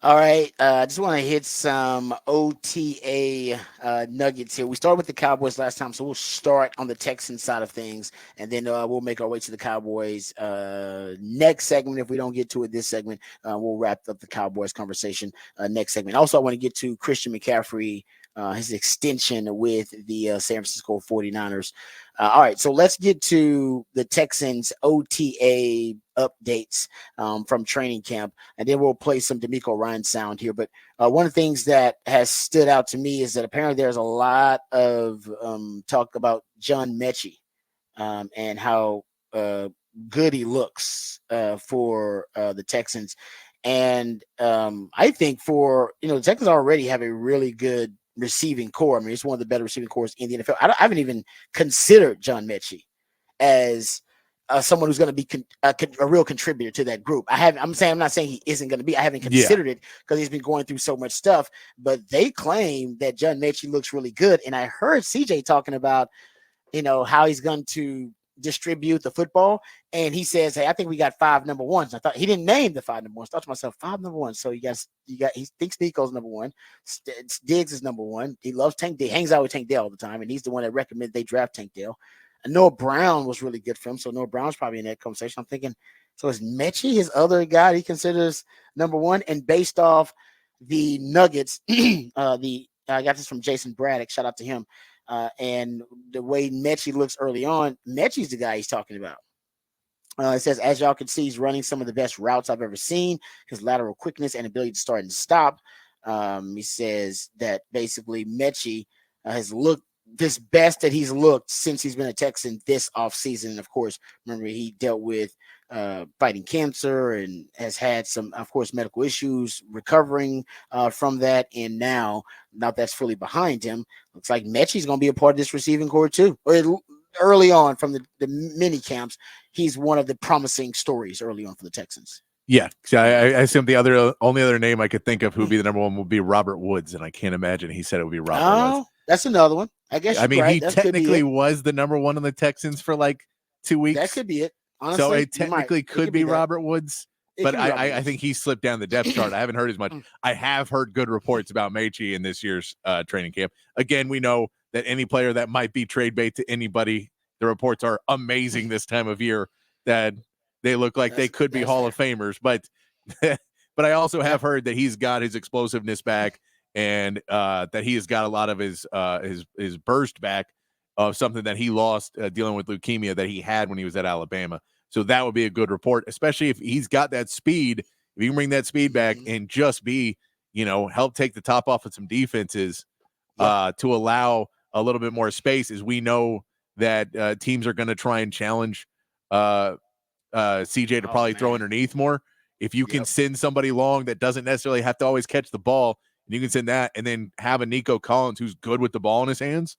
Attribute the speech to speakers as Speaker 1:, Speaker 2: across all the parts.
Speaker 1: All right. I just want to hit some OTA nuggets here. We started with the Cowboys last time, so we'll start on the Texans side of things, and then we'll make our way to the Cowboys next segment. If we don't get to it this segment, we'll wrap up the Cowboys conversation next segment. Also, I want to get to Christian McCaffrey, his extension with the San Francisco 49ers. All right, so let's get to the Texans OTA updates from training camp, and then we'll play some D'Amico Ryan sound here. But one of the things that has stood out to me is that apparently there's a lot of talk about John Mechie and how good he looks for the Texans. And I think for, the Texans already have a really good receiving core. I mean, it's one of the better receiving cores in the NFL. I haven't even considered John Mechie as someone who's going to be a real contributor to that group. I'm not saying he isn't going to be. I haven't
Speaker 2: Yeah.
Speaker 1: considered it because he's been going through so much stuff. But they claim that John Mechie looks really good, and I heard CJ talking about how he's going to distribute the football, and he says, "Hey, I think we got 5 number 1s." I thought he didn't name the 5 number 1s. I thought to myself, 5 number 1s. So you got. He thinks Nico's number 1. Diggs is number 1. He loves Tank. He hangs out with Tank Dell all the time, and he's the one that recommended they draft Tank Dell. And Noah Brown was really good for him, so Noah Brown's probably in that conversation. I'm thinking, so is Mechie his other guy he considers number 1? And based off the Nuggets, I got this from Jason Braddock. Shout out to him. And the way Mechie looks early on, Mechie's the guy he's talking about. It says, as y'all can see, he's running some of the best routes I've ever seen. His lateral quickness and ability to start and stop. He says that basically Mechie has looked this best that he's looked since he's been a Texan this offseason. And of course, remember, he dealt with fighting cancer and has had some, of course, medical issues, recovering from that. And now that's fully behind him, looks like Mechie's going to be a part of this receiving core too. Early on from the mini camps, he's one of the promising stories early on for the Texans.
Speaker 2: Yeah, I assume the only other name I could think of who would be the number 1 would be Robert Woods, and I can't imagine he said it would be Robert Woods.
Speaker 1: Oh, that's another one. I guess
Speaker 2: I
Speaker 1: you're
Speaker 2: mean,
Speaker 1: right.
Speaker 2: he
Speaker 1: That could be
Speaker 2: technically
Speaker 1: it.
Speaker 2: was the number 1 on the Texans for like 2
Speaker 1: That
Speaker 2: weeks,
Speaker 1: could be it.
Speaker 2: so
Speaker 1: Honestly,
Speaker 2: it
Speaker 1: you might.
Speaker 2: technically
Speaker 1: It
Speaker 2: could
Speaker 1: could be
Speaker 2: be
Speaker 1: that.
Speaker 2: Robert Woods.
Speaker 1: It
Speaker 2: But
Speaker 1: could be Robert
Speaker 2: I think
Speaker 1: Woods.
Speaker 2: he slipped down the depth chart. I haven't heard as much. I have heard good reports about Mechie in this year's training camp. Again, we know that any player that might be trade bait to anybody, the reports are amazing this time of year, that they look like they could be
Speaker 1: That's
Speaker 2: Hall
Speaker 1: fair.
Speaker 2: of Famers. But but I also
Speaker 1: Yeah.
Speaker 2: have heard that he's got his explosiveness back, and that he has got a lot of his burst back of something that he lost dealing with leukemia that he had when he was at Alabama. So that would be a good report, especially if he's got that speed. If you can bring that speed back
Speaker 1: Mhm.
Speaker 2: and just be, help take the top off of some defenses
Speaker 1: Yeah.
Speaker 2: to allow a little bit more space, as we know that teams are going to try and challenge uh, CJ to
Speaker 1: Oh
Speaker 2: probably throw
Speaker 1: man.
Speaker 2: underneath more. If you can
Speaker 1: Yep.
Speaker 2: send somebody long that doesn't necessarily have to always catch the ball, and you can send that, and then have a Nico Collins who's good with the ball in his hands,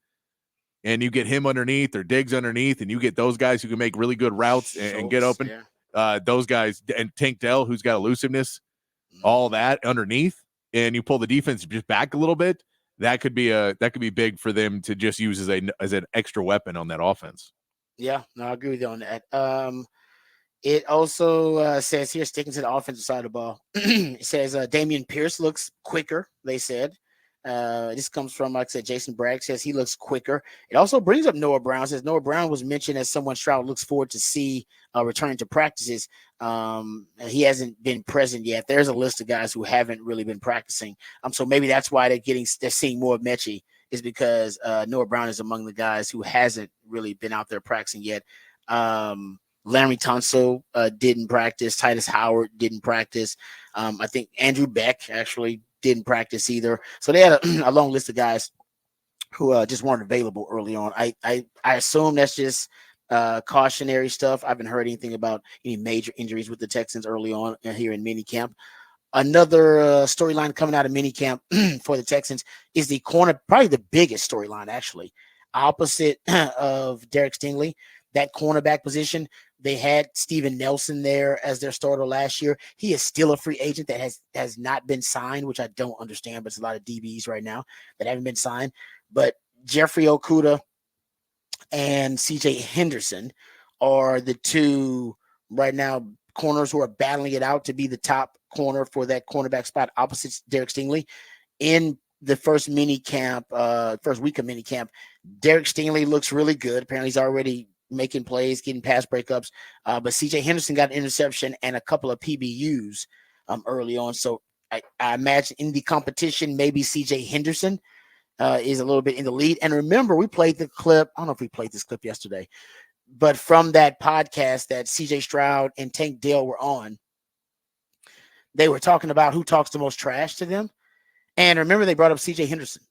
Speaker 2: and you get him underneath or Diggs underneath, and you get those guys who can make really good routes and get
Speaker 1: Schultz.
Speaker 2: open.
Speaker 1: Yeah.
Speaker 2: Those guys, and Tank Dell, who's got elusiveness, all
Speaker 1: Mhm.
Speaker 2: that underneath, and you pull the defense just back a little bit. That could be big for them to just use as an extra weapon on that offense.
Speaker 1: Yeah. No, I agree with you on that. It also says here, sticking to the offensive side of the ball, it says Damian Pierce looks quicker, they said. This comes from, like I said, Jason Bragg says he looks quicker. It also brings up Noah Brown. Says Noah Brown was mentioned as someone Stroud looks forward to see returning to practices. He hasn't been present yet. There's a list of guys who haven't really been practicing. So maybe that's why they're seeing more of Mechie, is because Noah Brown is among the guys who hasn't really been out there practicing yet. Larry Tunsil didn't practice. Titus Howard didn't practice. I think Andrew Beck actually didn't practice either. So they had a long list of guys who just weren't available early on. I assume that's just cautionary stuff. I haven't heard anything about any major injuries with the Texans early on here in minicamp. Another storyline coming out of minicamp for the Texans is the corner, probably the biggest storyline actually, opposite of Derek Stingley. That cornerback position, they had Steven Nelson there as their starter last year. He is still a free agent that has not been signed, which I don't understand, but it's a lot of DBs right now that haven't been signed. But Jeffrey Okuda and CJ Henderson are the two right now corners who are battling it out to be the top corner for that cornerback spot opposite Derek Stingley in the first mini camp, first week of mini camp. Derek Stingley looks really good. Apparently, he's already making plays, getting pass breakups. But CJ Henderson got an interception and a couple of PBUs early on. So I imagine in the competition, maybe CJ Henderson is a little bit in the lead. And remember, we played the clip. I don't know if we played this clip yesterday, but from that podcast that CJ Stroud and Tank Dell were on, they were talking about who talks the most trash to them. And remember, they brought up CJ Henderson.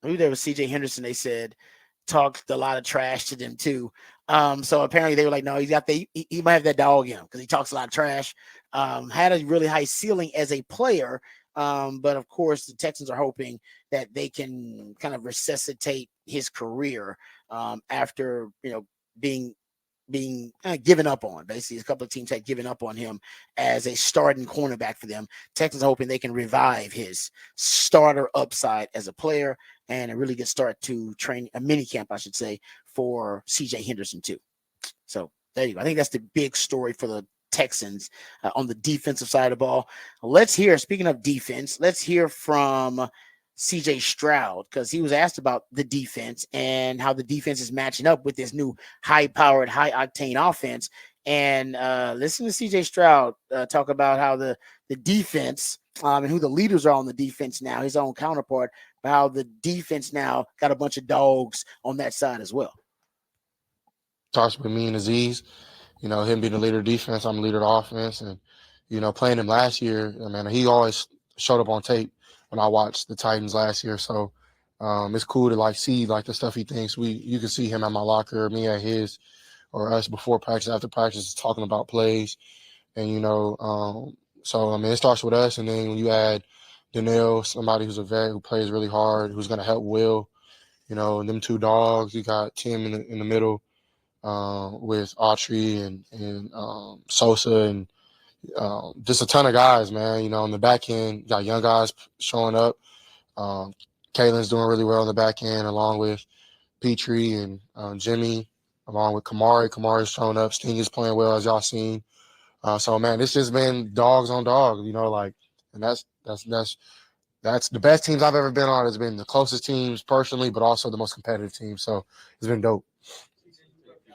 Speaker 1: Who there was CJ Henderson, they said, talked a lot of trash to them too. So apparently they were like, no, he might have that dog in him because he talks a lot of trash. Had a really high ceiling as a player. But of course, the Texans are hoping that they can kind of resuscitate his career after, being given up on. Basically, a couple of teams had given up on him as a starting cornerback for them. Texans are hoping they can revive his starter upside as a player and a really good start to train a mini camp, I should say, for CJ Henderson too. So there you go. I think that's the big story for the Texans on the defensive side of the ball. Speaking of defense, let's hear from CJ Stroud, because he was asked about the defense and how the defense is matching up with this new high-powered, high-octane offense. And listen to CJ Stroud talk about how the defense and who the leaders are on the defense now, his own counterpart, how the defense now got a bunch of dogs on that side as well.
Speaker 3: Starts with me and Aziz. Him being the leader of defense, I'm the leader of offense. And, playing him last year, he always showed up on tape when I watched the Titans last year. So it's cool to see the stuff he thinks. You can see him at my locker, me at his, or us before practice, after practice, talking about plays. And, it starts with us. And then when you add Danielle, somebody who's a vet who plays really hard, who's going to help Will, and them two dogs, you got Tim in the middle. With Autry and Sosa and just a ton of guys, man. On the back end, you got young guys showing up. Kalen's doing really well on the back end, along with Petrie and Jimmy, along with Kamari. Kamari's showing up. Sting is playing well, as y'all seen. So, man, it's just been dogs on dogs, and that's the best teams I've ever been on. Has been the closest teams personally, but also the most competitive teams. So it's been dope.